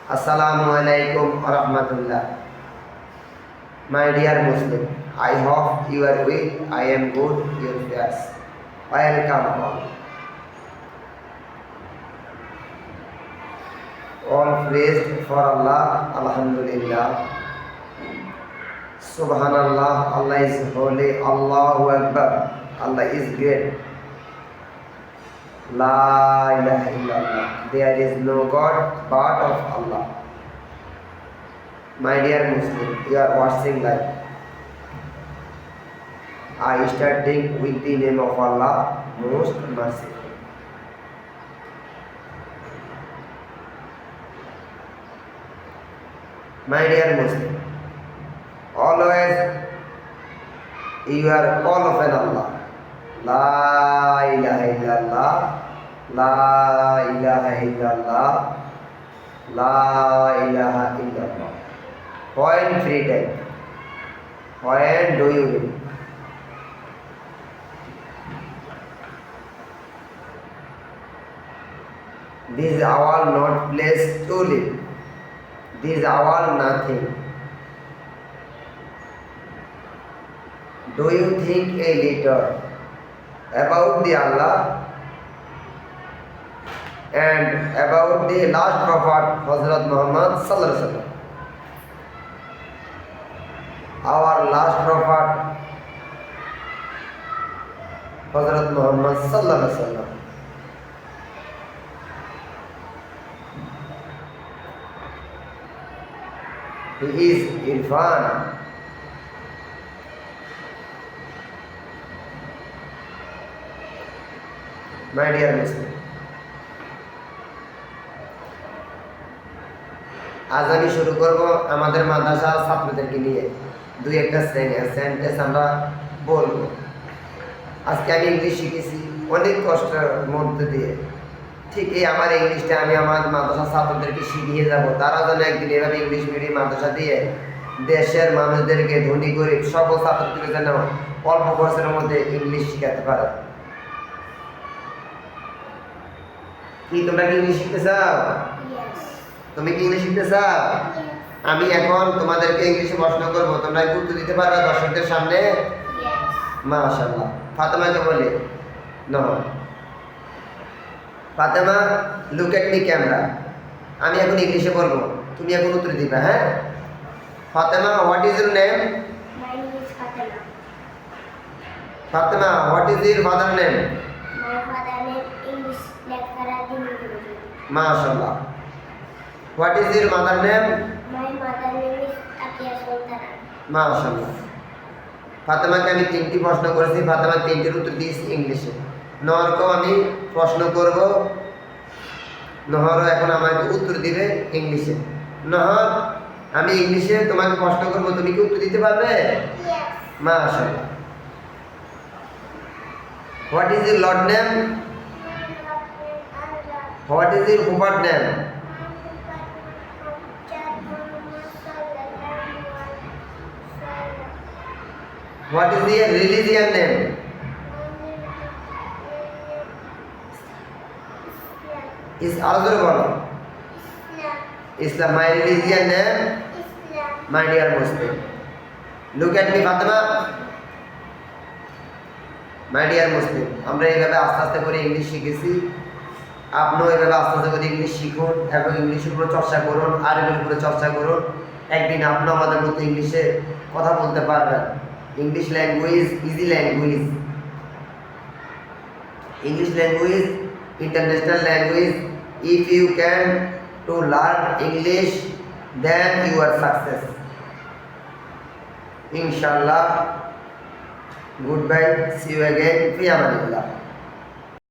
Assalamu alaikum wa rahmatullah. My dear Muslim, I hope you are well. I am good. Your prayers. Welcome all. All praised for Allah. Alhamdulillah. Subhanallah. Allah is holy. Allahu Akbar. Allah is great. La ilaha illallah. There is no God but of Allah. My dear Muslim, you are watching live. I starting with the name of Allah, most merciful. My dear Muslim, always you are call of an Allah. La ilaha illallah, la ilaha illallah, la ilaha illallah. When free time? When do you live? These are all not place to live. These are all nothing. Do you think a little about the Allah and about the last prophet Hazrat Muhammad sallallahu alaihi wasallam? Our last prophet Hazrat Muhammad sallallahu alaihi wasallam. He is Irfan. My dear Muslim, আজ আমি শুরু করব আমাদের মাদ্রাসার ছাত্রদেরকে নিয়ে দুই একটা সেন্টেন্স আমরা বলবো। আজকে আমি ইংলিশ শিখেছি অনেক কষ্টের মধ্যে দিয়ে, ঠিক এই আমার ইংলিশটা আমি আমার মাদ্রাসার ছাত্রদেরকে শিখিয়ে যাব, তারা যেন একদিন এভাবে ইংলিশ মিডিয়াম মাদ্রাসা দিয়ে দেশের মানুষদেরকে ধনী গরিব সকল ছাত্রদেরকে যেন অল্প খরচের মধ্যে ইংলিশ শিখাতে পারে। কি তোমরা কি ইংলিশ শিখতে চাও? তুমি কি ইংলিশ শিখতে চাও? আমি এখন তোমাদেরকে ইংলিশে প্রশ্ন করবো, তোমরা কি উত্তর দিতে পারবে দর্শকদের সামনে? মাশাআল্লাহ। ফাতেমাকে বলি, no Fatima, look at me camera. আমি এখন ইংলিশে বলবো, তুমি এখন উত্তর দিবে। হ্যাঁ Fatima, what is your name? My name is Fatima. Fatima, what is your father name? My father name English lecturer Dinu. মাশাআল্লাহ। What is your mother name? My mother name is Akia Sultana. মাশাআল্লাহ। ফাতেমাকে আমি তিনটি প্রশ্ন করেছি, ফাতেমা তিনটির উত্তর দিয়েছি ইংলিশে। নহরকেও আমি প্রশ্ন করব, নহরও এখন আমাকে উত্তর দিবে ইংলিশে। নহর, আমি ইংলিশে তোমাকে প্রশ্ন করব, তুমি কি উত্তর দিতে পারবে? Yes. মাশাআল্লাহ। What is your lord name? What is your prophet name? What is your religion name? আরো জোরে বলো। Islam. My religion name? My dear Muslim. Look at me Fatema. My dear Muslim, আমরা এইভাবে আস্তে আস্তে করে ইংলিশ শিখেছি, আপনিও এইভাবে আস্তে আস্তে করে ইংলিশ শিখুন এবং ইংলিশের উপরে চর্চা করুন, আরবির উপরে চর্চা করুন। একদিন আপনিও আমাদের মতো ইংলিশে কথা বলতে পারবেন। English language easy language, English language international language. If you can to learn English, then you are success. Inshallah. Goodbye. See you again. Fi amanillah.